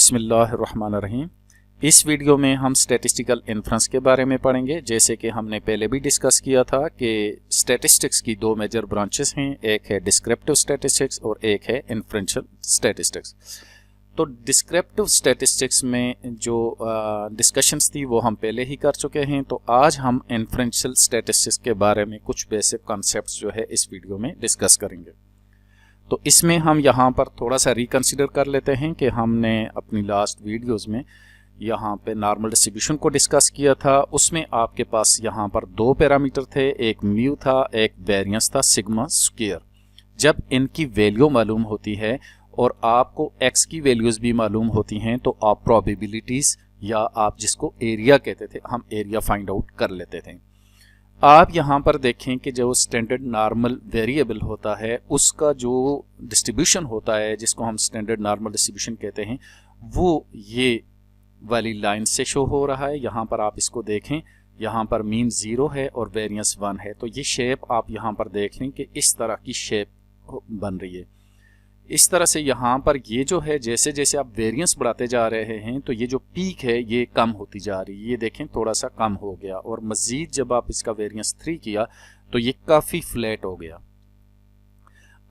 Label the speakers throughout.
Speaker 1: बिस्मिल्लाहिर्रहमानिर्रहीम। इस वीडियो में हम स्टैटिस्टिकल इन्फ्रेंस के बारे में पढ़ेंगे। जैसे कि हमने पहले भी डिस्कस किया था कि स्टैटिस्टिक्स की दो मेजर ब्रांचेस हैं, एक है डिस्क्रिप्टिव स्टैटिस्टिक्स और एक है इन्फ्रेंशियल स्टैटिस्टिक्स। तो डिस्क्रिप्टिव स्टैटिस्टिक्स में जो डिस्कशंस थी वो हम पहले ही कर चुके हैं। तो आज हम इन्फ्रेंशियल स्टैटिस्टिक्स के बारे में कुछ बेसिक कॉन्सेप्ट्स जो है इस वीडियो में डिस्कस करेंगे। तो इसमें हम यहाँ पर थोड़ा सा रिकंसिडर कर लेते हैं कि हमने अपनी लास्ट वीडियोस में यहाँ पे नॉर्मल डिस्ट्रीब्यूशन को डिस्कस किया था। उसमें आपके पास यहाँ पर दो पैरामीटर थे, एक म्यू था, एक वेरिएंस था सिग्मा स्क्वायर। जब इनकी वैल्यू मालूम होती है और आपको एक्स की वैल्यूज भी मालूम होती हैं तो आप प्रोबेबिलिटीज या आप जिसको एरिया कहते थे, हम एरिया फाइंड आउट कर लेते थे। आप यहाँ पर देखें कि जो स्टैंडर्ड नॉर्मल वेरिएबल होता है उसका जो डिस्ट्रीब्यूशन होता है, जिसको हम स्टैंडर्ड नॉर्मल डिस्ट्रीब्यूशन कहते हैं, वो ये वाली लाइन से शो हो रहा है। यहाँ पर आप इसको देखें, यहाँ पर मीन 0 है और वेरिएंस 1 है। तो ये शेप आप यहाँ पर देख लें कि इस तरह की शेप बन रही है। इस तरह से यहाँ पर ये जो है, जैसे जैसे आप वेरिएंस बढ़ाते जा रहे हैं तो ये जो पीक है ये कम होती जा रही है। ये देखें थोड़ा सा कम हो गया और मजीद जब आप इसका वेरिएंस 3 किया तो ये काफ़ी फ्लैट हो गया।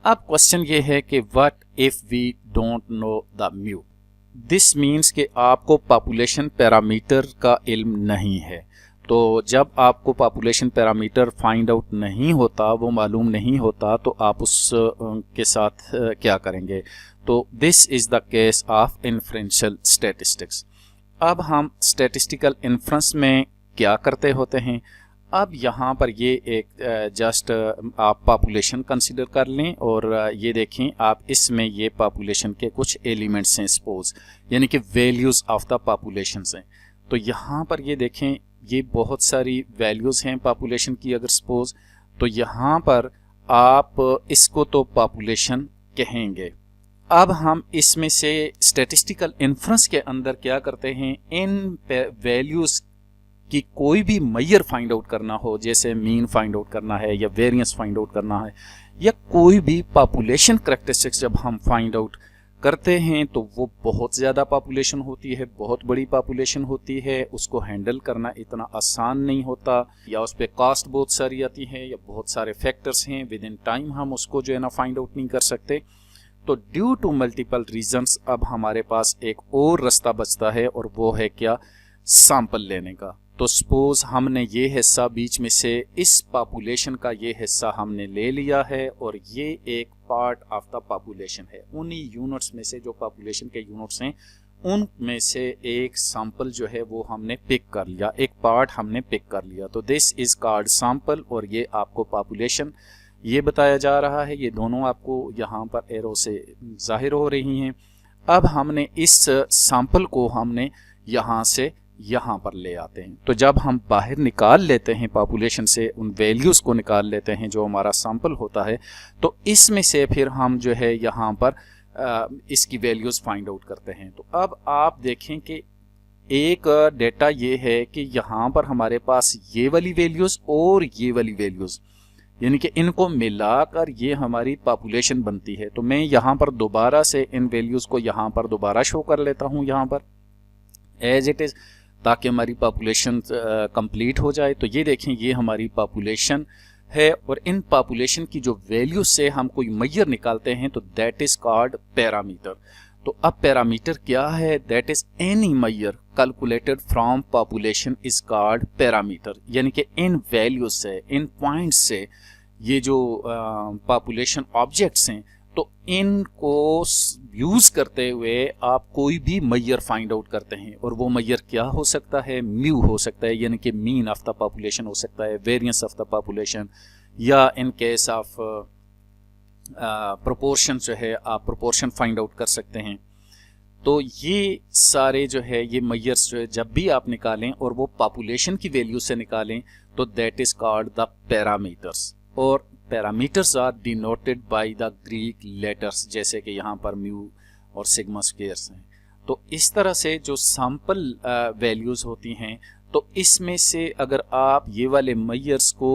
Speaker 1: अब क्वेश्चन ये है कि what if we don't know the mu. This means कि आपको पॉपुलेशन पैरामीटर का इल्म नहीं है। तो जब आपको पॉपुलेशन पैरामीटर फाइंड आउट नहीं होता, वो मालूम नहीं होता, तो आप उस के साथ क्या करेंगे। तो this is the case of inferential statistics. अब हम स्टैटिस्टिकल इन्फ्रेंस में क्या करते होते हैं। अब यहाँ पर ये एक जस्ट आप पॉपुलेशन कंसिडर कर लें और ये देखें आप इसमें ये पॉपुलेशन के कुछ एलिमेंट्स हैं सपोज, यानी कि वैल्यूज़ ऑफ द पॉपुलेशन हैं। तो यहाँ पर ये देखें ये बहुत सारी वैल्यूज़ हैं पॉपुलेशन की। अगर सपोज तो यहाँ पर आप इसको तो पॉपुलेशन कहेंगे। अब हम इसमें से स्टैटिस्टिकल इन्फ्रेंस के अंदर क्या करते हैं, इन वैल्यूज़ की कोई भी मैयर फाइंड आउट करना हो, जैसे मीन फाइंड आउट करना है या वेरिएंस फाइंड आउट करना है या कोई भी पॉपुलेशन करैक्टरिस्टिक्स जब हम फाइंड आउट करते हैं तो वो बहुत ज़्यादा पॉपुलेशन होती है, बहुत बड़ी पॉपुलेशन होती है, उसको हैंडल करना इतना आसान नहीं होता, या उस पर कास्ट बहुत सारी आती है या बहुत सारे फैक्टर्स हैं, विद इन टाइम हम उसको जो है ना फाइंड आउट नहीं कर सकते। तो ड्यू टू मल्टीपल रीजंस अब हमारे पास एक और रास्ता बचता है और वो है क्या, सैंपल लेने का। तो सपोज हमने ये हिस्सा बीच में से इस पॉपुलेशन का ये हिस्सा हमने ले लिया है और ये एक पार्ट ऑफ द पॉपुलेशन है। उन्हीं यूनिट्स में से, जो पॉपुलेशन के यूनिट्स हैं, उनमें से एक सैंपल जो है वो हमने पिक कर लिया, एक पार्ट हमने पिक कर लिया। तो दिस इज कॉल्ड सैंपल और ये आपको पॉपुलेशन ये बताया जा रहा है। ये दोनों आपको यहाँ पर एरो से जाहिर हो रही हैं। अब हमने इस सैंपल को हमने यहाँ से यहाँ पर ले आते हैं। तो जब हम बाहर निकाल लेते हैं पॉपुलेशन से, उन वैल्यूज़ को निकाल लेते हैं जो हमारा सैंपल होता है, तो इसमें से फिर हम जो है यहाँ पर इसकी वैल्यूज़ फाइंड आउट करते हैं। तो अब आप देखें कि एक डेटा ये है कि यहाँ पर हमारे पास ये वाली वैल्यूज़ और ये वाली वैल्यूज़, यानी कि इनको मिलाकर ये हमारी पॉपुलेशन बनती है। तो मैं यहाँ पर दोबारा से इन वैल्यूज़ को यहाँ पर दोबारा शो कर लेता हूँ यहाँ पर एज इट इज़, ताकि हमारी पॉपुलेशन कंप्लीट हो जाए। तो ये देखें ये हमारी पॉपुलेशन है और इन पॉपुलेशन की जो वैल्यू से हम कोई मैयर निकालते हैं तो दैट इज कॉल्ड पैरामीटर। तो अब पैरामीटर क्या है, that is any measure calculated from population is called parameter. यानी कि इन वैल्यूज से, इन पॉइंट्स से, ये जो पॉपुलेशन ऑब्जेक्ट्स हैं, तो इनको यूज़ करते हुए आप कोई भी मैयर फाइंड आउट करते हैं। और वो मैयर क्या हो सकता है, म्यू हो सकता है, यानी कि मीन ऑफ द पॉपुलेशन हो सकता है, वेरिएंस ऑफ द पॉपुलेशन, या इन केस ऑफ प्रोपोर्शन जो है आप प्रोपोर्शन फाइंड आउट कर सकते हैं। तो ये सारे जो है ये मैयर्स जो है जब भी आप निकालें और वो पॉपुलेशन की वैल्यू से निकालें तो that is called the parameters. और parameters are denoted by the Greek letters, जैसे कि यहाँ पर म्यू और सिग्मा स्क्वायर्स हैं। तो इस तरह से जो सैंपल वैल्यूज़ होती हैं, तो इसमें से अगर आप ये वाले मैयर्स को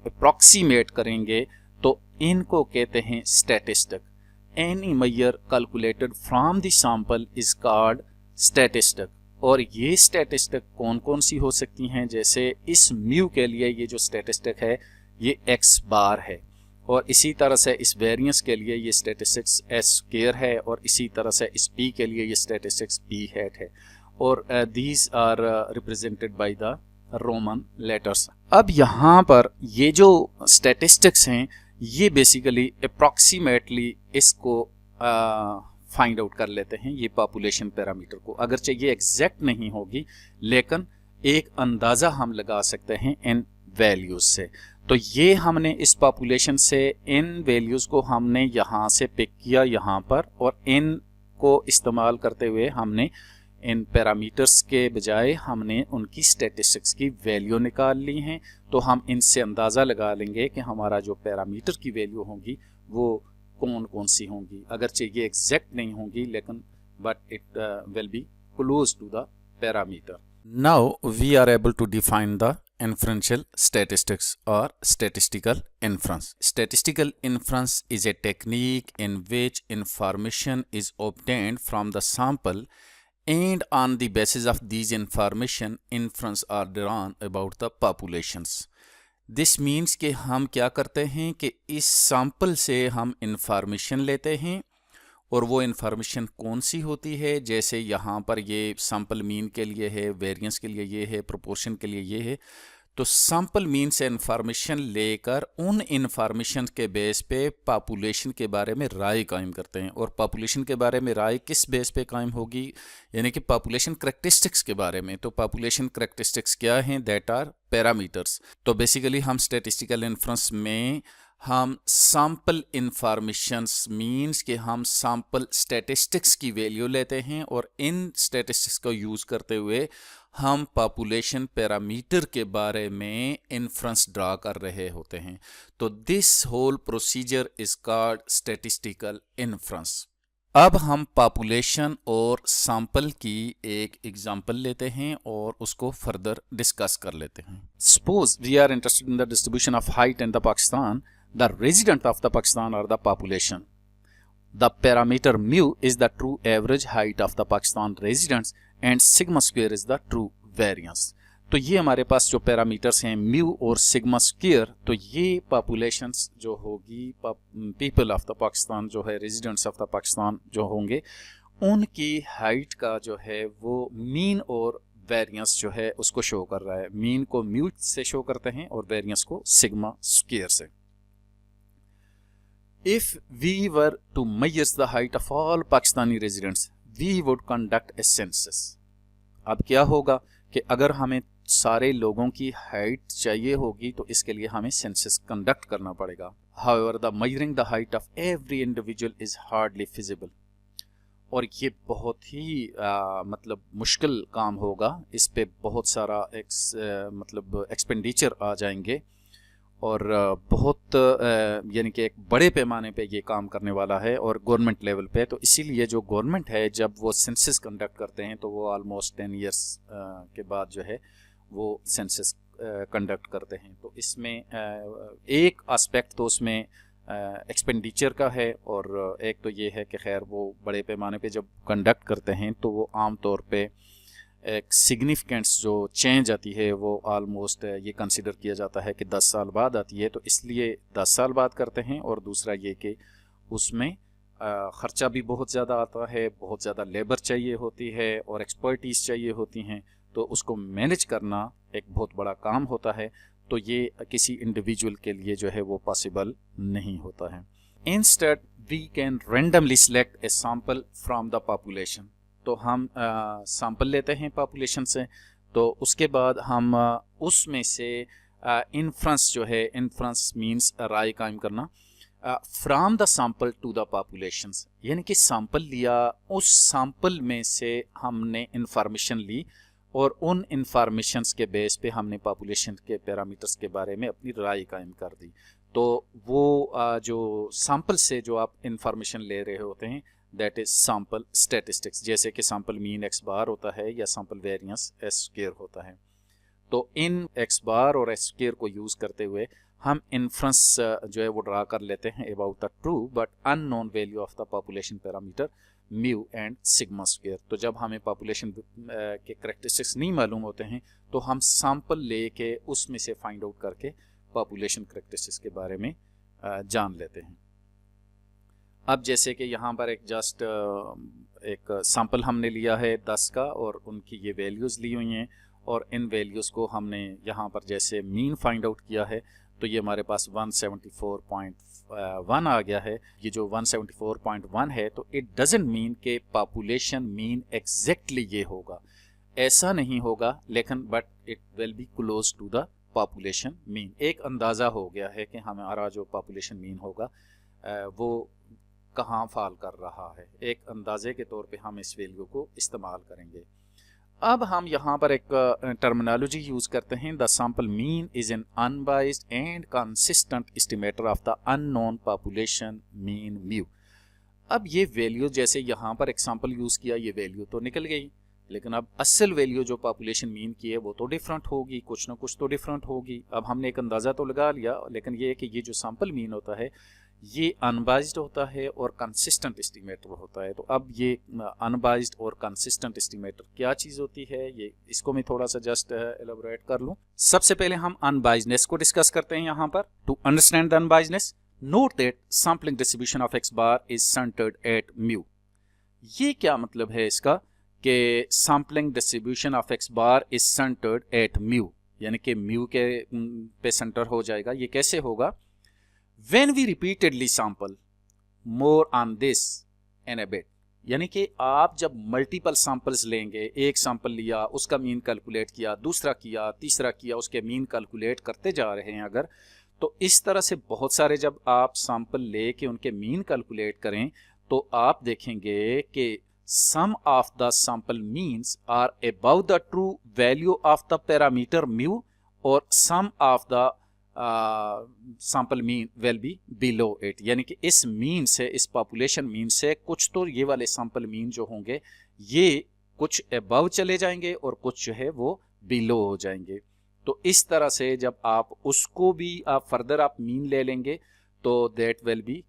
Speaker 1: अप्रॉक्सीमेट करेंगे तो इनको कहते हैं statistic. Any measure calculated from the sample is called statistic. और ये स्टैटिस्टिक कौन कौन सी हो सकती हैं, जैसे इस म्यू के लिए ये जो स्टैटिस्टिक है ये x बार है, और इसी तरह से इस वेरिएंस के लिए ये स्टैटिस्टिक्स s स्क्वायर है, और इसी तरह से इस p के लिए ये स्टैटिस्टिक्स p हैट है, और these are represented by the Roman letters. अब यहाँ पर ये जो स्टैटिस्टिक्स हैं ये बेसिकली अप्रॉक्सीमेटली इसको फाइंड आउट कर लेते हैं, ये पॉपुलेशन पैरामीटर को, अगरचे ये एग्जैक्ट नहीं होगी लेकिन एक अंदाज़ा हम लगा सकते हैं इन वैल्यूज़ से। तो ये हमने इस पॉपुलेशन से इन वैल्यूज़ को हमने यहाँ से पिक किया यहाँ पर, और इन को इस्तेमाल करते हुए हमने इन पैरामीटर्स के बजाय हमने उनकी स्टैटिस्टिक्स की वैल्यू निकाल ली हैं। तो हम इनसे अंदाज़ा लगा लेंगे कि हमारा जो पैरामीटर की वैल्यू होगी वो कौन कौन सी होंगी, अगरचे ये एग्जैक्ट नहीं होंगी लेकिन but it will be close to the parameter. Now we are able to define the inferential statistics or statistical inference. Statistical inference is a technique in which information is obtained from the sample, and on the basis of these information inference are drawn about the populations. This means कि हम क्या करते हैं कि इस sample से हम information लेते हैं, और वो इन्फॉर्मेशन कौन सी होती है, जैसे यहाँ पर ये सैम्पल मीन के लिए है, वेरिएंस के लिए ये है, प्रोपोर्शन के लिए ये है। तो सैम्पल मीन से इन्फॉर्मेशन लेकर उन इन्फॉर्मेशन के बेस पे पॉपुलेशन के बारे में राय कायम करते हैं। और पॉपुलेशन के बारे में राय किस बेस पे कायम होगी, यानी कि पॉपुलेशन करैक्टरिस्टिक्स के बारे में। तो पॉपुलेशन करैक्टरिस्टिक्स क्या हैं, दैट आर पैरामीटर्स। तो बेसिकली हम स्टैटिस्टिकल इन्फ्रेंस में हम सैम्पल इंफॉर्मेशंस मींस कि हम सैम्पल स्टैटिस्टिक्स की वैल्यू लेते हैं, और इन स्टैटिस्टिक्स को यूज़ करते हुए हम पॉपुलेशन पैरामीटर के बारे में इन्फ्रेंस ड्रा कर रहे होते हैं। तो this whole procedure is called statistical inference. अब हम पॉपुलेशन और सैंपल की एक एग्जांपल लेते हैं और उसको फर्दर डिस्कस कर लेते हैं। Suppose we are interested in the distribution of height in the Pakistan, the resident of the Pakistan or the population. The parameter mu is the true average height of the Pakistan residents and sigma square is the true variance. तो ये हमारे पास जो parameters हैं mu और sigma square, तो ये populations जो होगी, पीपल ऑफ द पाकिस्तान जो है, रेजिडेंट्स ऑफ द पाकिस्तान जो होंगे, उनकी हाइट का जो है वो मीन और वेरिएंस जो है उसको शो कर रहा है। मीन को म्यू से शो करते हैं और वेरिएंस को सिग्मा स्क्वायर से। If we were to measure the height of all Pakistani residents, we would conduct a census. अब क्या होगा कि अगर हमें सारे लोगों की हाइट चाहिए होगी तो इसके लिए हमें सेंसस कंडक्ट करना पड़ेगा। However, the measuring the height of every individual is hardly feasible. और ये बहुत ही मतलब मुश्किल काम होगा, इस पे बहुत सारा मतलब एक्सपेंडिचर आ जाएंगे, और बहुत यानी कि एक बड़े पैमाने पे ये काम करने वाला है और गवर्नमेंट लेवल पे। तो इसीलिए जो गवर्नमेंट है जब वो सेंसस कंडक्ट करते हैं तो वो ऑलमोस्ट 10 इयर्स के बाद जो है वो सेंसस कंडक्ट करते हैं। तो इसमें एक एस्पेक्ट तो उसमें एक्सपेंडिचर का है, और एक तो ये है कि खैर वो बड़े पैमाने पे जब कंडक्ट करते हैं तो वो आम तौर पे एक सिग्निफिकेंस जो चेंज आती है वो ऑलमोस्ट ये कंसिडर किया जाता है कि 10 साल बाद आती है, तो इसलिए 10 साल बाद करते हैं। और दूसरा ये कि उसमें ख़र्चा भी बहुत ज़्यादा आता है, बहुत ज़्यादा लेबर चाहिए होती है और एक्सपर्टीज़ चाहिए होती हैं, तो उसको मैनेज करना एक बहुत बड़ा काम होता है। तो ये किसी इंडिविजुअल के लिए जो है वो पॉसिबल नहीं होता है। Instead we can randomly select a sample from the population. तो हम सैंपल लेते हैं पॉपुलेशन से, तो उसके बाद हम उसमें से इन्फ्रेंस जो है, इन्फ्रेंस मींस राय कायम करना, from the sample to the populations, यानी कि सैंपल लिया, उस सैंपल में से हमने इंफॉर्मेशन ली और उन इंफॉर्मेशंस के बेस पे हमने पॉपुलेशन के पैरामीटर्स के बारे में अपनी राय कायम कर दी। तो वो जो सैंपल से जो आप इंफॉर्मेशन ले रहे होते हैं दैट इज सैंपल स्टैटिस्टिक्स, जैसे कि सैंपल मीन x बार होता है या सैंपल वेरिएंस s स्क्वायर होता है। तो इन x बार और s स्क्वायर को यूज़ करते हुए हम इन्फ्रेंस जो है वो ड्रा कर लेते हैं about the true but unknown value of the population parameter mu and sigma square. तो जब हमें पॉपुलेशन के करैक्टरिस्टिक्स नहीं मालूम होते हैं तो हम सैंपल लेके उसमें से फाइंड आउट करके पॉपुलेशन करैक्टरिस्टिक्स के बारे में जान लेते हैं। अब जैसे कि यहाँ पर एक जस्ट एक सैंपल हमने लिया है 10 का और उनकी ये वैल्यूज़ ली हुई हैं और इन वैल्यूज़ को हमने यहाँ पर जैसे मीन फाइंड आउट किया है तो ये हमारे पास 174.1 आ गया है। ये जो 174.1 है तो इट डजंट मीन कि पॉपुलेशन मीन एग्जैक्टली ये होगा, ऐसा नहीं होगा, लेकिन but it will be close to the population mean. एक अंदाज़ा हो गया है कि हमारा जो पॉपुलेशन मीन होगा वो कहाँ फॉल कर रहा है, एक अंदाजे के तौर पे हम इस वैल्यू को इस्तेमाल करेंगे। अब हम यहाँ पर एक टर्मिनोलॉजी यूज करते हैं, the sample mean is an unbiased and consistent estimator of the unknown population mean mu. अब ये वैल्यू जैसे यहाँ पर एग्जांपल यूज किया, ये वैल्यू तो निकल गई, लेकिन अब असल वैल्यू जो पॉपुलेशन मीन की है वो तो डिफरेंट होगी, कुछ ना कुछ तो डिफरेंट होगी। अब हमने एक अंदाज़ा तो लगा लिया, लेकिन ये है कि ये जो सैंपल मीन होता है ये अनबाइज्ड होता है और कंसिस्टेंट एस्टिमेटर होता है। तो अब ये अनबाइज्ड और कंसिस्टेंट एस्टिमेटर क्या चीज़ होती है, ये इसको मैं थोड़ा सा जस्ट एलाबोरेट कर लूँ। सबसे पहले हम अनबाइज्डनेस को डिस्कस करते हैं यहाँ पर। To understand the unbiasedness, note that sampling distribution of x bar is centred at mu. ये क्या मतलब है इसका कि sampling distribution of x bar is centred at mu, यानी कि म्यू के पे सेंटर हो जाएगा। ये कैसे होगा? When we repeatedly sample more on this in a bit, यानी कि आप जब मल्टीपल सैंपल्स लेंगे, एक सैंपल लिया उसका मीन कैलकुलेट किया, दूसरा किया, तीसरा किया, उसके मीन कैलकुलेट करते जा रहे हैं अगर, तो इस तरह से बहुत सारे जब आप सैंपल लेके उनके मीन कैलकुलेट करें तो आप देखेंगे कि some of the sample means are about the true value of the parameter mu और some of the sample mean will be below it, यानी कि इस मीन से, इस पॉपुलेशन मीन से कुछ तो ये वाले सैंपल मीन जो होंगे ये कुछ अबव चले जाएंगे और कुछ जो है वो बिलो हो जाएंगे। तो इस तरह से जब आप उसको भी आप फर्दर आप मीन ले लेंगे तो that will be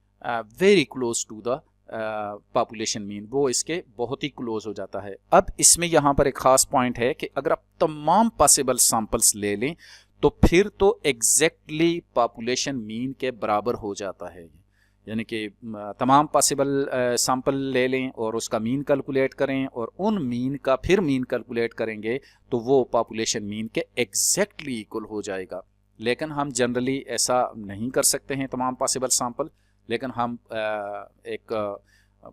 Speaker 1: very close to the population mean, वो इसके बहुत ही क्लोज हो जाता है। अब इसमें यहाँ पर एक खास पॉइंट है कि अगर आप तमाम पॉसिबल सैंपल्स ले लें तो फिर तो एग्जैक्टली पॉपुलेशन मीन के बराबर हो जाता है, यानी कि तमाम पॉसिबल सैंपल ले लें और उसका मीन कैलकुलेट करें और उन मीन का फिर मीन कैलकुलेट करेंगे तो वो पॉपुलेशन मीन के एग्जैक्टली इक्वल हो जाएगा। लेकिन हम जनरली ऐसा नहीं कर सकते हैं तमाम पॉसिबल सैंपल, लेकिन हम एक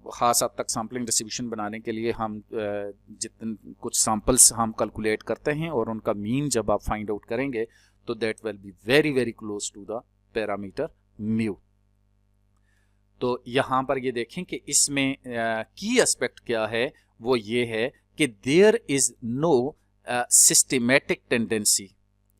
Speaker 1: ख़ास हद तक सैम्पलिंग डिस्ट्रीब्यूशन बनाने के लिए हम जितने कुछ सैंपल्स हम कैलकुलेट करते हैं और उनका मीन जब आप फाइंड आउट करेंगे तो that will be very very close to the parameter mu. तो यहाँ पर ये देखें कि इसमें की एस्पेक्ट क्या है, वो ये है कि there is no systematic tendency,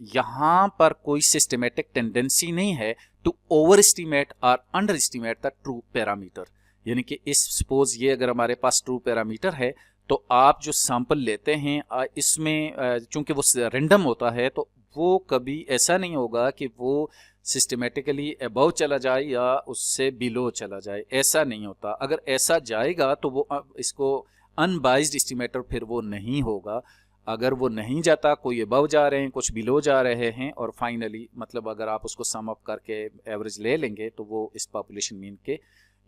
Speaker 1: यहाँ पर कोई सिस्टमेटिक टेंडेंसी नहीं है टू ओवर एस्टिमेट और underestimate the true parameter. यानी कि इस सपोज ये अगर हमारे पास ट्रू पैरामीटर है तो आप जो सैंपल लेते हैं इसमें चूंकि वो रैंडम होता है तो वो कभी ऐसा नहीं होगा कि वो सिस्टमेटिकली अबव चला जाए या उससे बिलो चला जाए, ऐसा नहीं होता। अगर ऐसा जाएगा तो वो इसको अनबाइज्ड एस्टिमेटर फिर वो नहीं होगा। अगर वो नहीं जाता, कोई अबव जा रहे हैं, कुछ बिलो जा रहे हैं और फाइनली मतलब अगर आप उसको सम अप करके एवरेज ले लेंगे तो वो इस पॉपुलेशन मीन के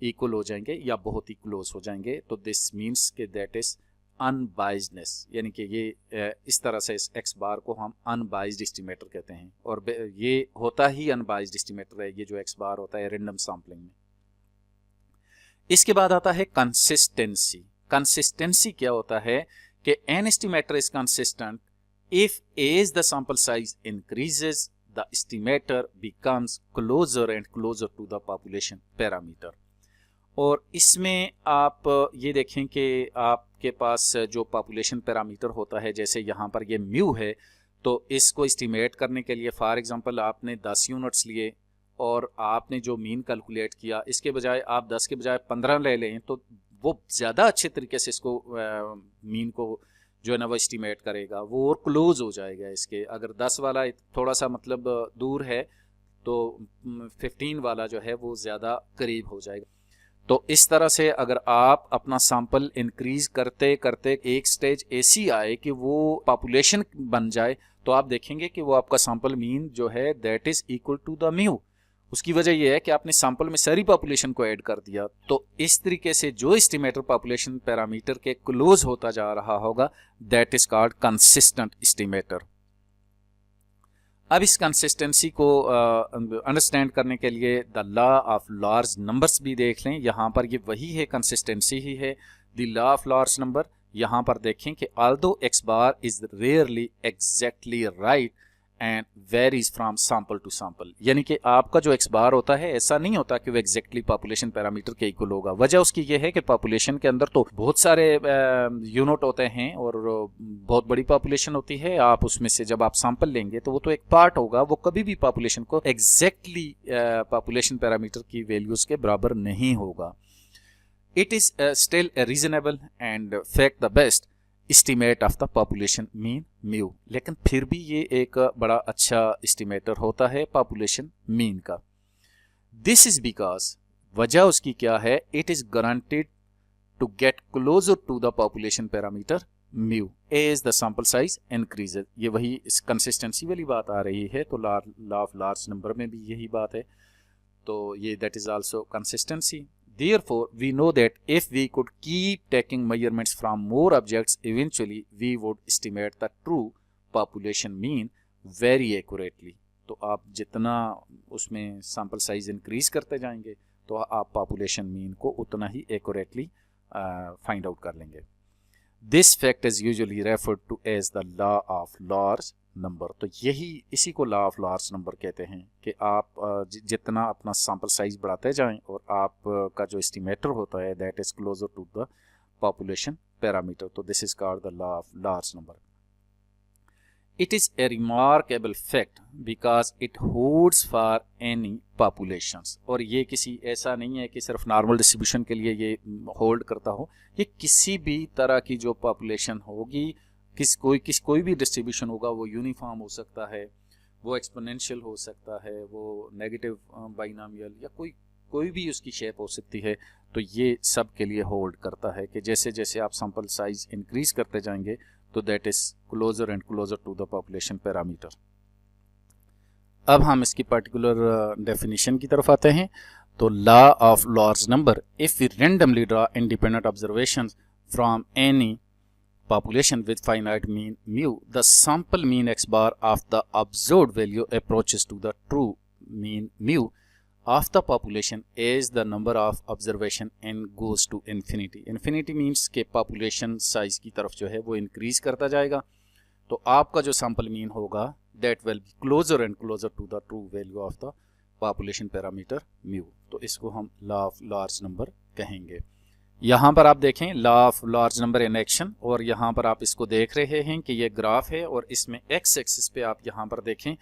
Speaker 1: इक्वल हो जाएंगे या बहुत ही क्लोज हो जाएंगे। तो दिस मीन्स के दैट इज अनबाइज्डनेस, यानी कि ये इस तरह से इस एक्स बार को हम अनबाइज्ड एस्टिमेटर कहते हैं और ये होता ही अनबाइज्ड एस्टिमेटर है, ये जो एक्स बार होता है रैंडम सैंपलिंग में। इसके बाद आता है कंसिस्टेंसी। कंसिस्टेंसी क्या होता है कि an estimator is consistent if as the sample size increases the estimator becomes closer and closer to the population parameter. और इसमें आप ये देखें कि आपके पास जो पॉपुलेशन पैरामीटर होता है, जैसे यहाँ पर ये म्यू है, तो इसको एस्टिमेट करने के लिए फॉर एग्जांपल आपने 10 यूनिट्स लिए और आपने जो मीन कैलकुलेट किया, इसके बजाय आप 10 के बजाय 15 ले लें तो वो ज़्यादा अच्छे तरीके से इसको मीन को जो है ना वो एस्टिमेट करेगा, वो और क्लोज हो जाएगा इसके। अगर 10 वाला थोड़ा सा मतलब दूर है तो 15 वाला जो है वो ज़्यादा करीब हो जाएगा। तो इस तरह से अगर आप अपना सैंपल इंक्रीज करते करते एक स्टेज ऐसी आए कि वो पॉपुलेशन बन जाए, तो आप देखेंगे कि वो आपका सैंपल मीन जो है that is equal to the mu. उसकी वजह यह है कि आपने सैंपल में सारी पॉपुलेशन को ऐड कर दिया। तो इस तरीके से जो एस्टिमेटर पॉपुलेशन पैरामीटर के क्लोज होता जा रहा होगा that is called consistent estimator. अब इस कंसिस्टेंसी को अंडरस्टैंड करने के लिए the law of large numbers भी देख लें। यहाँ पर ये वही है, कंसिस्टेंसी ही है। The law of large number, यहाँ पर देखें कि although X bar is rarely exactly right and varies from sample to sample, यानी कि आपका जो एक्स बार होता है ऐसा नहीं होता कि वो एग्जैक्टली पॉपुलेशन पैरामीटर के इक्वल होगा। वजह उसकी ये है कि पॉपुलेशन के अंदर तो बहुत सारे यूनिट होते हैं और बहुत बड़ी पॉपुलेशन होती है। आप उसमें से जब आप सैंपल लेंगे तो वो तो एक पार्ट होगा, वो कभी भी पॉपुलेशन को एग्जैक्टली पॉपुलेशन पैरामीटर की वैल्यूज के बराबर नहीं होगा। It is still reasonable and fact the best estimate of the population mean mu, लेकिन फिर भी ये एक बड़ा अच्छा एस्टिमेटर होता है पॉपुलेशन मीन का। दिस इज बिकॉज, वजह उसकी क्या है, it is guaranteed to get closer to the population parameter mu as the sample size increases. ये वही इस कंसिस्टेंसी वाली बात आ रही है, तो लॉ ऑफ लार्ज नंबर में भी यही बात है। तो ये that is also consistency. Therefore, we know that if we could keep taking measurements from more objects, eventually we would estimate the true population mean very accurately. तो आप जितना उसमें सैंपल साइज इंक्रीज करते जाएंगे तो आप पॉपुलेशन मीन को उतना ही एक्यूरेटली फाइंड आउट कर लेंगे। This fact is usually referred to as the law of large number. तो यही इसी को लॉ ऑफ लार्ज नंबर कहते हैं कि आप जितना अपना सैंपल साइज बढ़ाते जाएं और आपका जो एस्टिमेटर होता है that is closer to the population parameter. तो this is called the law of large number. It is a remarkable fact because it holds for any populations. और ये किसी ऐसा नहीं है कि सिर्फ नॉर्मल डिस्ट्रीब्यूशन के लिए ये होल्ड करता हो, ये किसी भी तरह की जो पॉपुलेशन होगी, कोई भी डिस्ट्रीब्यूशन होगा, वो यूनिफॉर्म हो सकता है, वो एक्सपोनेंशियल हो सकता है, वो नेगेटिव बाइनोमियल या कोई भी उसकी शेप हो सकती है। तो ये सब के लिए होल्ड करता है कि जैसे जैसे आप सैंपल साइज इंक्रीज करते जाएंगे तो that is closer and closer to the population parameter. अब हम इसकी पर्टिकुलर डेफिनेशन की तरफ आते हैं। तो law of large number, if we randomly draw independent observations from any population with finite mean mu, the sample mean x bar of the observed value approaches to the true mean mu of the population as the number of observation n goes to infinity. Infinity means के population size की तरफ जो है वो increase करता जाएगा। तो आपका जो sample mean होगा that will be closer and closer to the true value of the population parameter mu. तो इसको हम law of large number कहेंगे। यहाँ पर आप देखें law of large number in action, और यहाँ पर आप इसको देख रहे हैं कि ये ग्राफ है और इसमें एक्स एक्सिस पे आप यहाँ पर देखें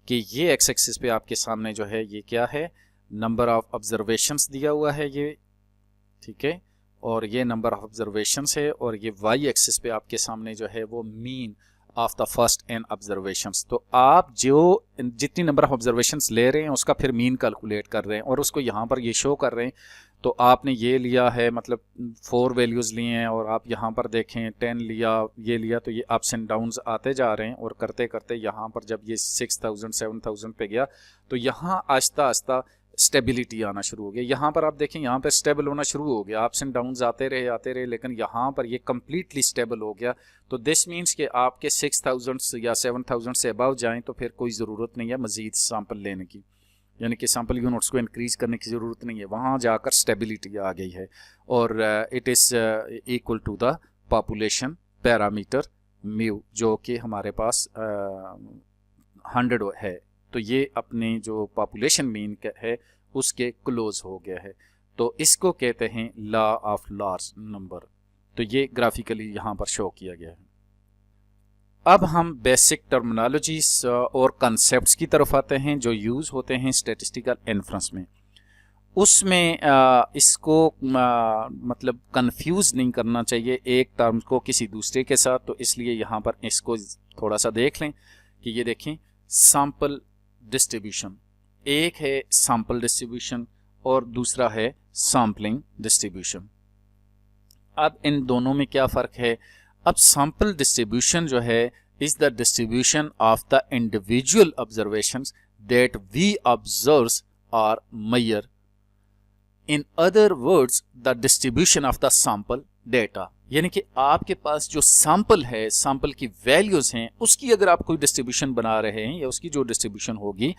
Speaker 1: कि ये एक्स एक्सिस पे आपके सामने जो है ये क्या है, नंबर ऑफ ऑब्जर्वेशंस दिया हुआ है ये, ठीक है, और ये नंबर ऑफ ऑब्जर्वेशंस है, और ये वाई एक्सिस पे आपके सामने जो है वो mean of the first N observations. तो आप जो जितनी नंबर ऑफ ऑब्जर्वेशंस ले रहे हैं उसका फिर मीन कैलकुलेट कर रहे हैं और उसको यहाँ पर ये शो कर रहे हैं। तो आपने ये लिया है, मतलब 4 वैल्यूज़ लिए हैं और आप यहाँ पर देखें 10 लिया, ये लिया, तो ये अप्स एंड डाउन्स आते जा रहे हैं और करते करते यहाँ पर जब ये 6000 7000 पे गया तो यहाँ आहिस्ता आहिस्ता स्टेबिलिटी आना शुरू हो गया। यहाँ पर आप देखें यहाँ पर स्टेबल होना शुरू हो गया, अप्स एंड डाउन्स आते रहे, लेकिन यहाँ पर ये कम्प्लीटली स्टेबल हो गया। तो दिस मीन्स कि आपके 6000 या 7000 से अबव जाएँ तो फिर कोई ज़रूरत नहीं है मज़ीद सैंपल लेने की, यानी कि सैंपल यूनिट्स को इंक्रीज करने की ज़रूरत नहीं है, वहाँ जाकर स्टेबिलिटी आ गई है और it is equal to the population parameter mu जो कि हमारे पास 100 है। तो ये अपने जो पॉपुलेशन मीन है उसके क्लोज हो गया है। तो इसको कहते हैं लॉ ऑफ लार्ज नंबर। तो ये ग्राफिकली यहाँ पर शो किया गया है। अब हम बेसिक टर्मिनोलॉजीज और कंसेप्ट्स की तरफ आते हैं जो यूज़ होते हैं स्टैटिस्टिकल इन्फ्रेंस में। उसमें इसको मतलब कंफ्यूज नहीं करना चाहिए एक टर्म को किसी दूसरे के साथ, तो इसलिए यहाँ पर इसको थोड़ा सा देख लें कि ये देखें सैंपल डिस्ट्रीब्यूशन, एक है सैंपल डिस्ट्रीब्यूशन और दूसरा है सैम्पलिंग डिस्ट्रीब्यूशन। अब इन दोनों में क्या फ़र्क है? अब सैंपल डिस्ट्रीब्यूशन जो है is the distribution of the individual observations that we observes और measure. In other words the distribution of the sample data, यानी कि आपके पास जो सैंपल है, सैंपल की वैल्यूज हैं, उसकी अगर आप कोई डिस्ट्रीब्यूशन बना रहे हैं या उसकी जो डिस्ट्रीब्यूशन होगी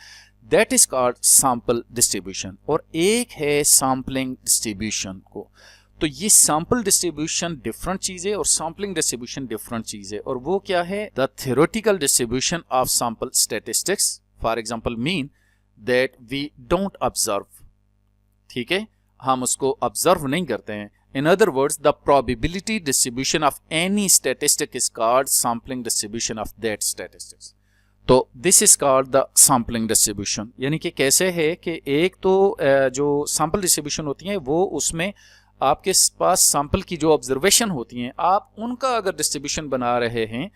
Speaker 1: that is called sample distribution. और एक है सैम्पलिंग डिस्ट्रीब्यूशन को। तो ये सैंपल डिस्ट्रीब्यूशन डिफरेंट चीज है और सैम्पलिंग डिस्ट्रीब्यूशन डिफरेंट चीज है। और वो क्या है? The theoretical distribution of sample statistics for example mean that we don't observe. ठीक है, हम उसको ऑब्जर्व नहीं करते हैं। In other words the probability distribution of any statistic is called sampling distribution of that statistics. तो this is called the sampling distribution. यानी कि कैसे है कि एक तो जो सैंपल डिस्ट्रीब्यूशन होती है वो उसमें आपके पास सैंपल की जो ऑब्जर्वेशन होती हैं आप उनका अगर डिस्ट्रीब्यूशन बना रहे हैं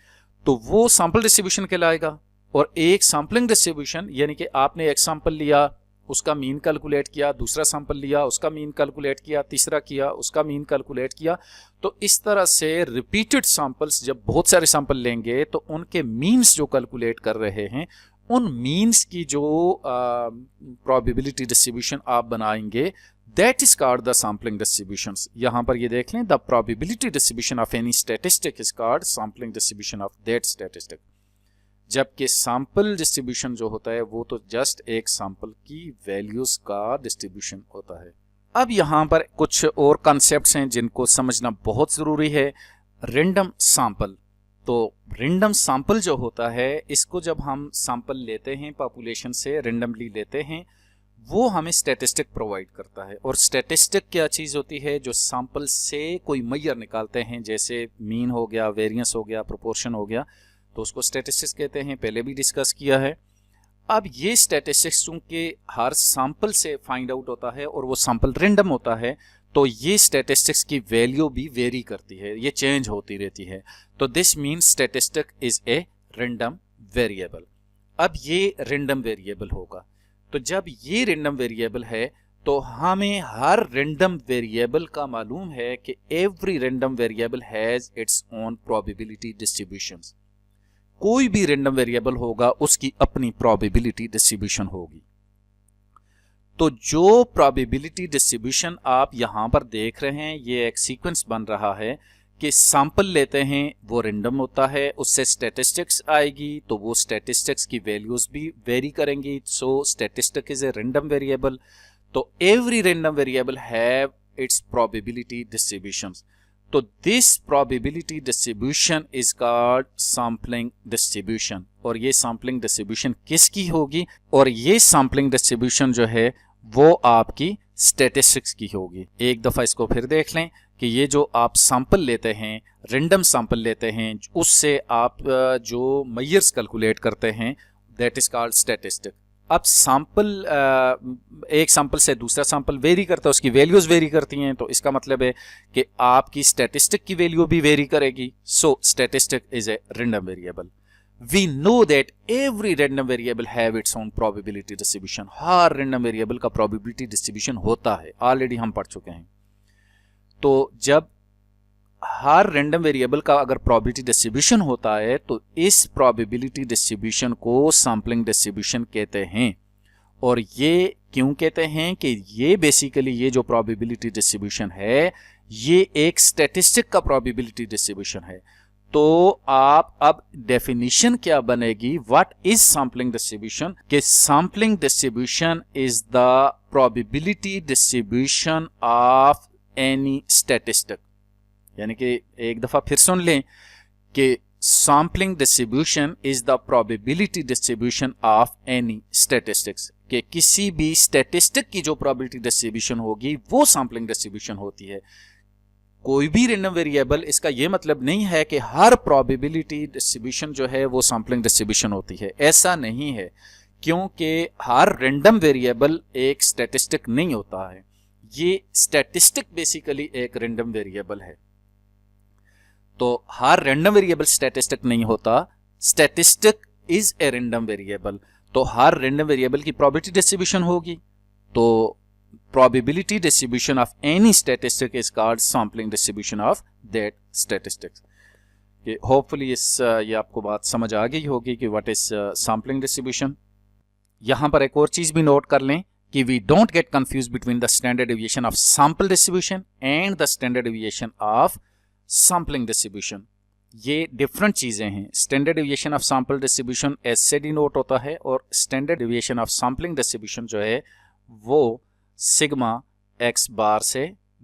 Speaker 1: तो वो सैंपल डिस्ट्रीब्यूशन कहलाएगा। और एक सैंपलिंग डिस्ट्रीब्यूशन यानी कि आपने एक सैंपल लिया, उसका मीन कैलकुलेट किया, दूसरा सैंपल लिया, उसका मीन कैलकुलेट किया, तीसरा किया, उसका मीन कैलकुलेट किया। तो इस तरह से रिपीटेड सैंपल्स, जब बहुत सारे सैंपल लेंगे तो उनके मीन्स जो कैलकुलेट कर रहे हैं उन मीन्स की जो प्रोबेबिलिटी डिस्ट्रीब्यूशन आप बनाएंगे that is called the sampling distributions. यहां पर ये देख लें, the probability distribution of any statistic is called sampling distribution of that statistic. जबकि सैंपल डिस्ट्रीब्यूशन जो होता है वो तो जस्ट एक सैंपल की वैल्यूज का डिस्ट्रीब्यूशन होता है। अब यहाँ पर कुछ और कॉन्सेप्ट्स हैं जिनको समझना बहुत ज़रूरी है। रैंडम सैंपल, तो रैंडम सैंपल जो होता है इसको जब हम सैंपल लेते हैं पॉपुलेशन से, रैंडमली लेते हैं, वो हमें स्टैटिस्टिक प्रोवाइड करता है। और स्टैटिस्टिक क्या चीज़ होती है? जो सैंपल से कोई मेजर निकालते हैं, जैसे मीन हो गया, वेरिएंस हो गया, प्रोपोर्शन हो गया, तो उसको स्टैटिस्टिक्स कहते हैं, पहले भी डिस्कस किया है। अब ये स्टैटिस्टिक्स चूंकि हर सैंपल से फाइंड आउट होता है और वो सैंपल रैंडम होता है तो ये स्टैटिस्टिक्स की वैल्यू भी वेरी करती है, ये चेंज होती रहती है। तो this means statistic is a random variable. अब ये रैंडम वेरिएबल होगा, तो जब ये रैंडम वेरिएबल है तो हमें हर रैंडम वेरिएबल का मालूम है कि every random variable has its own probability distributions. कोई भी रैंडम वेरिएबल होगा उसकी अपनी प्रोबेबिलिटी डिस्ट्रीब्यूशन होगी। तो जो प्रोबेबिलिटी डिस्ट्रीब्यूशन आप यहां पर देख रहे हैं, ये एक सीक्वेंस बन रहा है कि सैंपल लेते हैं, वो रैंडम होता है, उससे स्टैटिस्टिक्स आएगी तो वो स्टैटिस्टिक्स की वैल्यूज भी वेरी करेंगी। So statistic is a random variable. तो every random variable have its probability distributions. तो this probability distribution is called sampling distribution. और ये सैम्पलिंग डिस्ट्रीब्यूशन किसकी होगी? और ये सैम्पलिंग डिस्ट्रीब्यूशन जो है वो आपकी स्टैटिस्टिक्स की होगी। एक दफा इसको फिर देख लें कि ये जो आप सैंपल लेते हैं, रैंडम सैंपल लेते हैं, उससे आप जो मेजर्स कैलकुलेट करते हैं दैट इज कॉल्ड स्टैटिस्टिक। अब सैंपल एक सैंपल से दूसरा सैंपल वेरी करता है, उसकी वैल्यूज वेरी करती हैं, तो इसका मतलब है कि आपकी स्टैटिस्टिक की वैल्यू भी वेरी करेगी। So statistic is a random variable. We know that every random variable have its own probability distribution. हर रैंडम वेरिएबल का प्रोबेबिलिटी डिस्ट्रीब्यूशन होता है, ऑलरेडी हम पढ़ चुके हैं। तो जब हर रैंडम वेरिएबल का अगर प्रोबेबिलिटी डिस्ट्रीब्यूशन होता है तो इस प्रोबेबिलिटी डिस्ट्रीब्यूशन को सैम्पलिंग डिस्ट्रीब्यूशन कहते हैं। और ये क्यों कहते हैं कि ये बेसिकली ये जो प्रोबेबिलिटी डिस्ट्रीब्यूशन है ये एक स्टैटिस्टिक का प्रोबेबिलिटी डिस्ट्रीब्यूशन है। तो आप अब डेफिनेशन क्या बनेगी, व्हाट इज सैम्पलिंग डिस्ट्रीब्यूशन? कि sampling distribution is the probability distribution of any statistic. यानी कि एक दफा फिर सुन लें कि sampling distribution is the probability distribution of any statistics. कि किसी भी स्टैटिस्टिक की जो प्रोबेबिलिटी डिस्ट्रीब्यूशन होगी वो सैम्पलिंग डिस्ट्रीब्यूशन होती है। कोई भी रैंडम वेरिएबल, इसका यह मतलब नहीं है कि हर प्रोबेबिलिटी डिस्ट्रीब्यूशन जो है वो सैम्पलिंग डिस्ट्रीब्यूशन होती है, ऐसा नहीं है, क्योंकि हर रैंडम वेरिएबल एक स्टैटिस्टिक नहीं होता है। ये स्टैटिस्टिक बेसिकली एक रैंडम वेरिएबल है। तो हर रैंडम वेरिएबल स्टैटिस्टिक नहीं होता, statistic is a random variable. तो हर रैंडम वेरिएबल की प्रोबेबिलिटी डिस्ट्रीब्यूशन होगी, तो probability distribution of any statistic is called sampling distribution of that statistics. कि होपफुली ये आपको बात समझ आ गई होगी कि व्हाट इज सैम्पलिंग डिस्ट्रीब्यूशन। यहाँ पर एक और चीज़ भी नोट कर लें कि we don't get confuse between the standard deviation of sample distribution and the standard deviation of sampling distribution. ये डिफरेंट चीज़ें हैं। Standard deviation of sample distribution S से डिनोट होता है और standard deviation of sampling distribution जो है वो सिग्मा एक्स बार से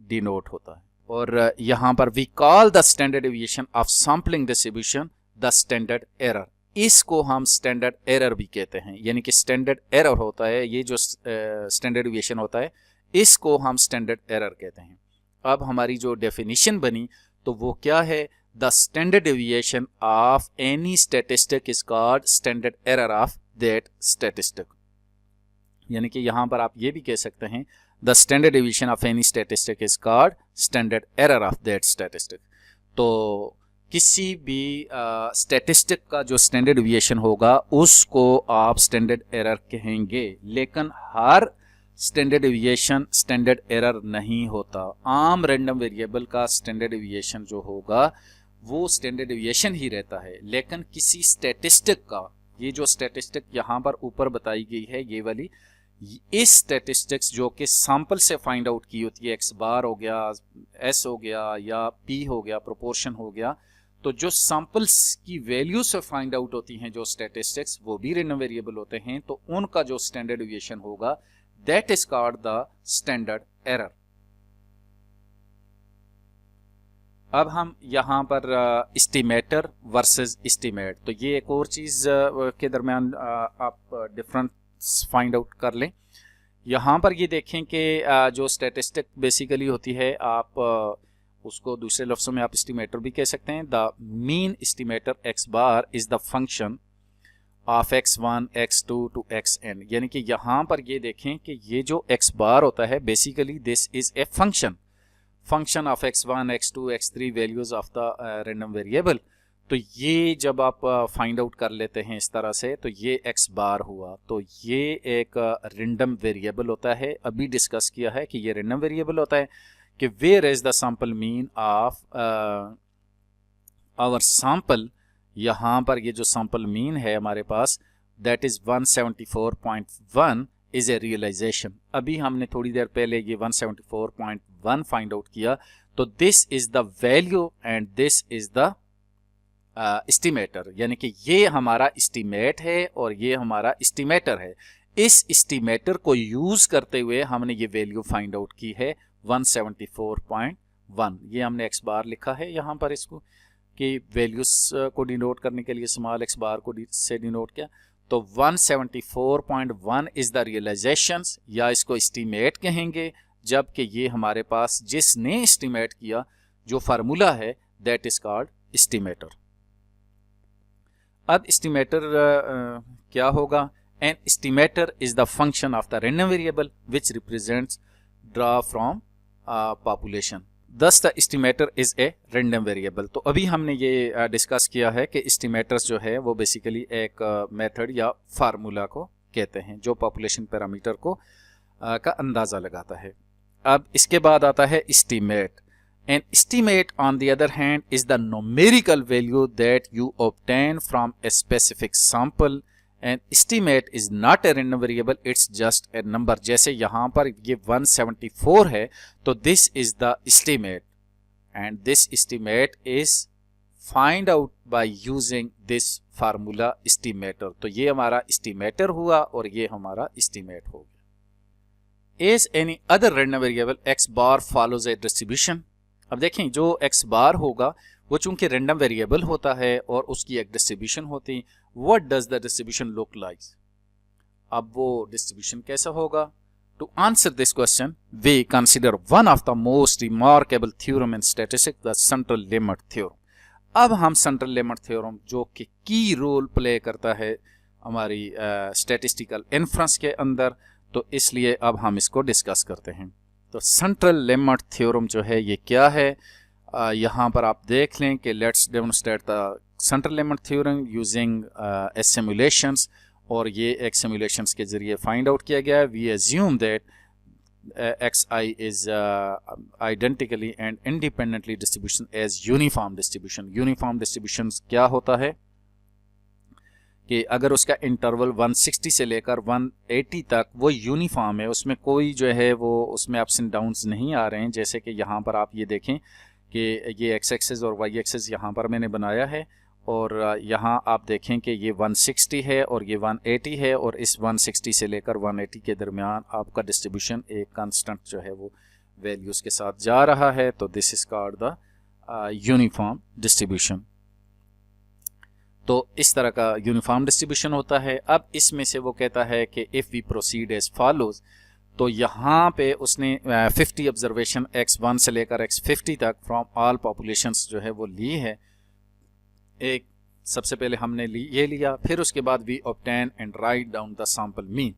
Speaker 1: डिनोट होता है। और यहाँ पर we call the standard deviation of sampling distribution the standard error. इसको हम स्टैंडर्ड एरर भी कहते हैं, यानी कि स्टैंडर्ड एरर होता है, ये जो स्टैंडर्ड डेविएशन होता है इसको हम स्टैंडर्ड एरर कहते हैं। अब हमारी जो डेफिनेशन बनी तो वो क्या है, the standard deviation of any statistic is called standard error of that statistic. यानी कि यहाँ पर आप ये भी कह सकते हैं the standard deviation of any statistic is called standard error of that statistic. तो किसी भी स्टैटिस्टिक का जो स्टैंडर्ड डेविएशन होगा उसको आप स्टैंडर्ड एरर कहेंगे, लेकिन हर स्टैंडर्ड डेविएशन स्टैंडर्ड एरर नहीं होता। आम रैंडम वेरिएबल का स्टैंडर्ड डेविएशन जो होगा वो स्टैंडर्ड डेविएशन ही रहता है, लेकिन किसी स्टैटिस्टिक का, ये जो स्टैटिस्टिक यहाँ पर ऊपर बताई गई है ये वाली, इस स्टैटिस्टिक्स जो कि सैंपल से फाइंड आउट की होती है, एक्स बार हो गया, एस हो गया या पी हो गया, प्रोपोर्शन हो गया, तो जो सैंपल्स की वैल्यू से फाइंड आउट होती हैं जो स्टैटिस्टिक्स वो भी रैंडम वेरिएबल होते हैं, तो उनका जो स्टैंडर्ड डेविएशन होगा that is called the standard error. अब हम यहाँ पर एस्टिमेटर वर्सेस एस्टिमेट, तो ये एक और चीज़ के दरमियान आप डिफरेंस फाइंड आउट कर लें। यहाँ पर ये देखें कि जो स्टैटिस्टिक बेसिकली होती है, आप उसको दूसरे लफ्ज़ों में आप एस्टिमेटर भी कह सकते हैं। The mean estimator X bar is the function of x1 x2 to xn। यानी कि यहाँ पर ये देखें कि ये जो x बार होता है basically this is a function of x1 x2 x3 values of the random variable. तो ये जब आप फाइंड आउट कर लेते हैं इस तरह से, तो ये x बार हुआ, तो ये एक रैंडम वेरिएबल होता है। अभी डिस्कस किया है कि ये रैंडम वेरिएबल होता है कि where is the sample mean of our sample. यहाँ पर ये जो सैंपल मीन है हमारे पास that is 174.1 is a realisation. अभी हमने थोड़ी देर पहले ये 174.1 फाइंड आउट किया, तो this is the value and this is the estimator, यानी कि ये हमारा एस्टिमेट है और ये हमारा एस्टिमेटर है। इस एस्टिमेटर को यूज करते हुए हमने ये वैल्यू फाइंड आउट की है 174.1। ये हमने एक्स बार लिखा है यहाँ पर, इसको कि वैल्यूज को डिनोट करने के लिए स्मॉल एक्स बार को से डिनोट किया। तो 174.1 इज द रियलाइजेशंस, या इसको एस्टिमेट कहेंगे, जबकि ये हमारे पास जिसने एस्टिमेट किया जो फार्मूला है दैट इज कॉल्ड एस्टिमेटर। अब एस्टिमेटर क्या होगा? An estimator is the function of the random variable which represents draw from population, thus the estimator is a random variable. तो अभी हमने ये डिस्कस किया है कि एस्टिमेटर्स जो है वो बेसिकली एक मेथड या फार्मूला को कहते हैं जो पॉपुलेशन पैरामीटर को का अंदाज़ा लगाता है। अब इसके बाद आता है estimate. An estimate, on the other hand, is the numerical value that you obtain from a specific sample. An estimate is not a random variable, it's just a number. जैसे यहाँ पर ये 174 है, तो this is the estimate, and this estimate is find out by using this formula estimator. तो ये हमारा estimator हुआ और ये हमारा estimate हो गया। As any other random variable, x bar follows a distribution. अब देखें जो x बार होगा वो चूंकि रैंडम वेरिएबल होता है और उसकी एक डिस्ट्रीब्यूशन होती है। What does the distribution look like? अब वो डिस्ट्रीब्यूशन कैसा होगा? To answer this question we consider one of the most remarkable theorem in statistics, the central limit theorem. अब हम सेंट्रल लिमिट थ्योरम जो कि की रोल प्ले करता है हमारी स्टैटिस्टिकल इन्फ्रेंस के अंदर, तो इसलिए अब हम इसको डिस्कस करते हैं। तो सेंट्रल लिमिट थ्योरम जो है ये क्या है? यहाँ पर आप देख लें कि let's demonstrate the central limit theorem using simulations. और ये एक सिमुलेशंस के ज़रिए फाइंड आउट किया गया है। We assume that xi is identically and independently distribution as uniform distribution। uniform distribution क्या होता है कि अगर उसका इंटरवल 160 से लेकर 180 तक वो यूनिफॉर्म है, उसमें कोई जो है वो उसमें अप्स एंड डाउन्स नहीं आ रहे हैं। जैसे कि यहाँ पर आप ये देखें कि ये एक्स एक्सिस और वाई एक्सिस यहाँ पर मैंने बनाया है, और यहाँ आप देखें कि ये 160 है और ये 180 है, और इस 160 से लेकर 180 के दरमियान आपका डिस्ट्रीब्यूशन एक कांस्टेंट जो है वो वैल्यूज़ के साथ जा रहा है। तो this is called the uniform distribution. तो इस तरह का यूनिफॉर्म डिस्ट्रीब्यूशन होता है। अब इसमें से वो कहता है कि if we proceed as follows, तो यहाँ पे उसने 50 ऑब्जर्वेशन x1 से लेकर x50 तक फ्रॉम ऑल पॉपुलेशंस जो है वो ली है। एक सबसे पहले हमने ये लिया, फिर उसके बाद we obtain and write down the sample mean.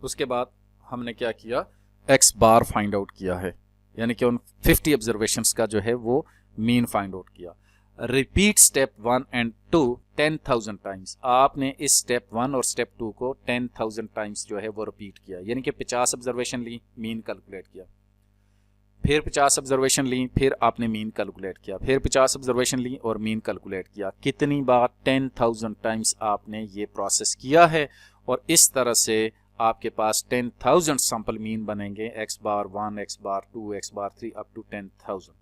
Speaker 1: उसके बाद हमने क्या किया, x बार फाइंड आउट किया है, यानी कि उन 50 ऑब्जर्वेशंस का जो है वो मीन फाइंड आउट किया। Repeat step 1 and 2 10,000 times. आपने इस स्टेप 1 और स्टेप 2 को 10,000 टाइम्स जो है वो रिपीट किया, यानी कि 50 ऑब्जर्वेशन ली, मीन कैलकुलेट किया, फिर 50 ऑब्जर्वेशन ली, फिर आपने मीन कैलकुलेट किया, फिर 50 ऑब्जर्वेशन ली और मीन कैलकुलेट किया। कितनी बार? 10,000 टाइम्स आपने ये प्रोसेस किया है, और इस तरह से आपके पास 10,000 सैंपल मीन बनेंगे, x bar 1, x bar 2, x bar 3 up to 10,000।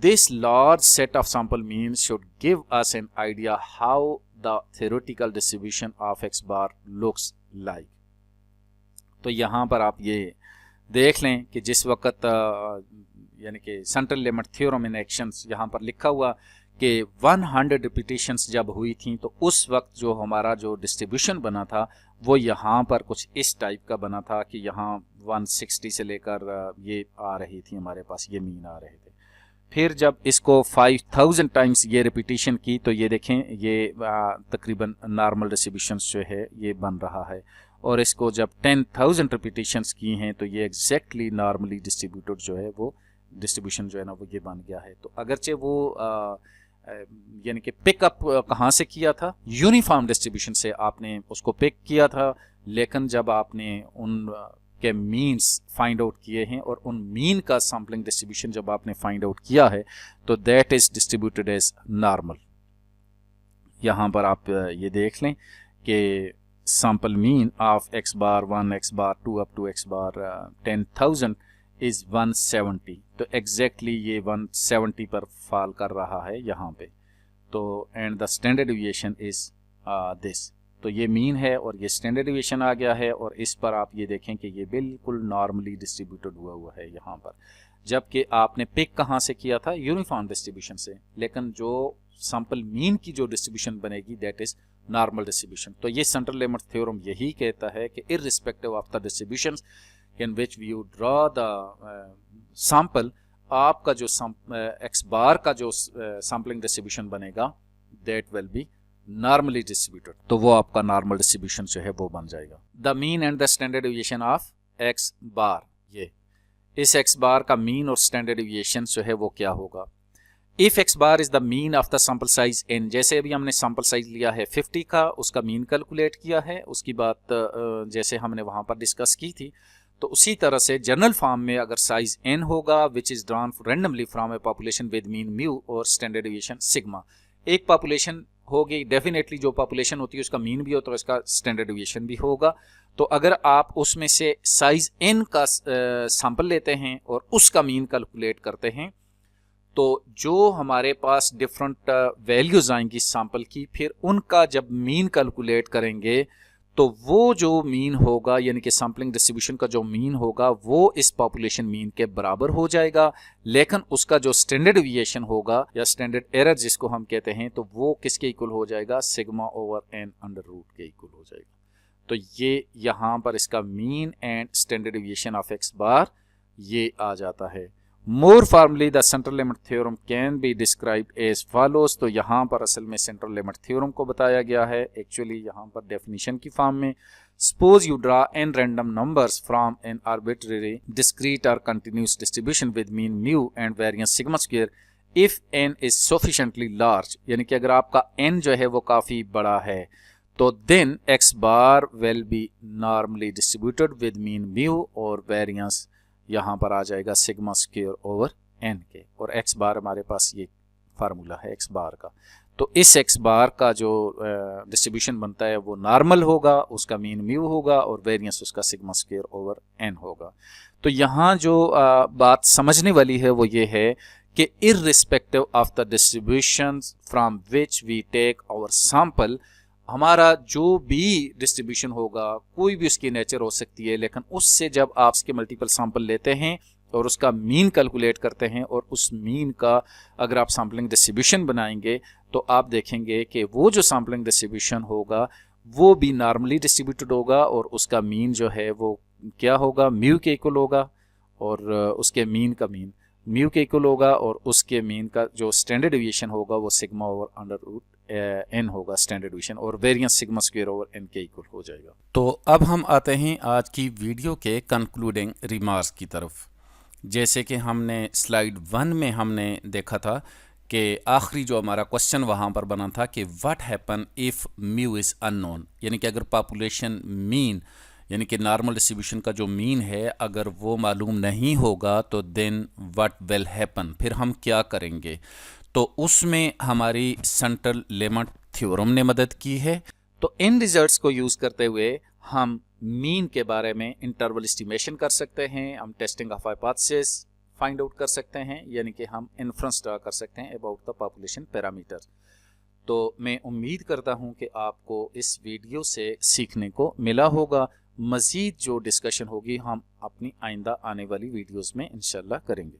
Speaker 1: This large set of sample means should give us an idea how the theoretical distribution of x bar looks like। तो यहाँ पर आप ये देख लें कि जिस वक्त यानी कि central limit theorem in actions यहाँ पर लिखा हुआ कि 100 रिपीटेशंस जब हुई थी, तो उस वक्त जो हमारा जो डिस्ट्रीब्यूशन बना था वो यहाँ पर कुछ इस टाइप का बना था कि यहाँ 160 से लेकर ये आ रही थी हमारे पास, ये मीन आ रहे थे। फिर जब इसको 5000 टाइम्स ये रिपीटेशन की, तो ये देखें ये तकरीबन नॉर्मल डिस्ट्रीब्यूशंस जो है ये बन रहा है, और इसको जब 10,000 रिपीटेशंस की हैं तो ये एग्जैक्टली नॉर्मली डिस्ट्रीब्यूटेड जो है वो डिस्ट्रीब्यूशन जो है ना वो ये बन गया है। तो अगरचे वो यानी कि पिकअप कहाँ से किया था, यूनिफॉर्म डिस्ट्रीब्यूशन से आपने उसको पिक किया था, लेकिन जब आपने उन के मीन्स फाइंड आउट किए हैं और उन मीन का सैम्पलिंग डिस्ट्रीब्यूशन जब आपने फाइंड आउट किया है, तो that is distributed as normal. यहाँ पर आप ये देख लें कि sample mean of x bar 1, x bar 2 up to x bar 10,000 is 170। तो एग्जैक्टली ये 170 पर फॉल कर रहा है यहाँ पे। तो and the standard deviation is this. तो ये मीन है और ये स्टैंडर्ड डेविएशन आ गया है, और इस पर आप ये देखें कि ये बिल्कुल नॉर्मली डिस्ट्रीब्यूटेड हुआ है यहाँ पर, जबकि आपने पिक कहाँ से किया था, यूनिफॉर्म डिस्ट्रीब्यूशन से, लेकिन जो सैंपल मीन की जो डिस्ट्रीब्यूशन बनेगी दैट इज नॉर्मल डिस्ट्रीब्यूशन। तो ये सेंट्रल लिमिट थ्योरम यही कहता है कि irrespective of the distribution in which you draw the sample, आपका जो एक्स बार का जो सैंपलिंग डिस्ट्रीब्यूशन बनेगा that will be normally distributed. तो वो आपका नॉर्मल डिस्ट्रीब्यूशन जो है वो बन जाएगा। The mean and the standard deviation of x bar, ये इस एक्स बार का मीन और स्टैंडर्ड डेविएशन जो है वो क्या होगा। If x bar is the mean of the sample size n, जैसे अभी हमने सैंपल साइज लिया है 50 का, उसका मीन कैलकुलेट किया है, उसकी बात जैसे हमने वहां पर डिस्कस की थी, तो उसी तरह से जनरल फॉर्म में अगर साइज n होगा which is drawn randomly from A population with mean mu और स्टैंडर्ड डेविएशन सिग्मा। एक पॉपुलेशन होगी, डेफिनेटली जो पॉपुलेशन होती है उसका मीन भी होता है, उसका स्टैंडर्ड डेविएशन भी होगा। तो अगर आप उसमें से साइज n का सैंपल लेते हैं और उसका मीन कैलकुलेट करते हैं, तो जो हमारे पास डिफरेंट वैल्यूज आएंगी सैंपल की, फिर उनका जब मीन कैलकुलेट करेंगे तो वो जो मीन होगा, यानी कि सैंपलिंग डिस्ट्रीब्यूशन का जो मीन होगा वो इस पॉपुलेशन मीन के बराबर हो जाएगा, लेकिन उसका जो स्टैंडर्ड डेविएशन होगा या स्टैंडर्ड एरर जिसको हम कहते हैं, तो वो किसके इक्वल हो जाएगा, sigma over n under root के इक्वल हो जाएगा। तो ये यहाँ पर इसका mean and standard deviation of x bar ये आ जाता है। More formally the central limit theorem can be described as follows. तो यहाँ पर असल में सेंट्रल लिमिट थ्योरम को बताया गया है, एक्चुअली यहाँ पर डेफिनेशन की फॉर्म में। Suppose you draw n random numbers from an arbitrary discrete और continuous distribution with mean mu and variance sigma square if n is sufficiently large, यानी कि अगर आपका n जो है वो काफी बड़ा है, तो then x bar will be normally distributed with mean mu और वेरिएंस यहाँ पर आ जाएगा सिग्मा स्क्वायर ओवर एन के, और एक्स बार हमारे पास ये फार्मूला है एक्स बार का। तो इस एक्स बार का जो डिस्ट्रीब्यूशन बनता है वो नॉर्मल होगा, उसका मीन म्यू होगा और वेरिएंस उसका सिग्मा स्क्वायर ओवर एन होगा। तो यहाँ जो बात समझने वाली है वो ये है कि irrespective of the distribution from which we take our sample, हमारा जो भी डिस्ट्रीब्यूशन होगा कोई भी उसकी नेचर हो सकती है, लेकिन उससे जब आप इसके मल्टीपल सैंपल लेते हैं और उसका मीन कैलकुलेट करते हैं और उस मीन का अगर आप सैम्पलिंग डिस्ट्रीब्यूशन बनाएंगे तो आप देखेंगे कि वो जो सैम्पलिंग डिस्ट्रीब्यूशन होगा वो भी नॉर्मली डिस्ट्रीब्यूटेड होगा और उसका मीन जो है वो क्या होगा, म्यू के इक्वल होगा और उसके मीन का मीन म्यू के इक्वल होगा और उसके मीन का जो स्टैंडर्ड डिवीएशन होगा वो sigma over under root n होगा स्टैंडर्ड डिवीएशन, और variance sigma square over n के इक्वल हो जाएगा। तो अब हम आते हैं आज की वीडियो के कंक्लूडिंग रिमार्क्स की तरफ। जैसे कि हमने स्लाइड 1 में हमने देखा था कि आखिरी जो हमारा क्वेश्चन वहाँ पर बना था कि what happen if mu is unknown, यानी कि अगर पॉपुलेशन मीन यानी कि नॉर्मल डिस्ट्रीब्यूशन का जो मीन है अगर वो मालूम नहीं होगा तो देन व्हाट विल हैपन, फिर हम क्या करेंगे। तो उसमें हमारी सेंट्रल लेमा थ्योरम ने मदद की है। तो इन रिजल्ट्स को यूज़ करते हुए हम मीन के बारे में इंटरवल एस्टिमेशन कर सकते हैं, हम testing of hypothesis find out कर सकते हैं, यानी कि हम इन्फ्रेंस ड्रा कर सकते हैं अबाउट द पॉपुलेशन पैरामीटर। तो मैं उम्मीद करता हूं कि आपको इस वीडियो से सीखने को मिला होगा। मज़ीद जो डिस्कशन होगी हम अपनी आइंदा आने वाली वीडियोस में इंशाल्लाह करेंगे।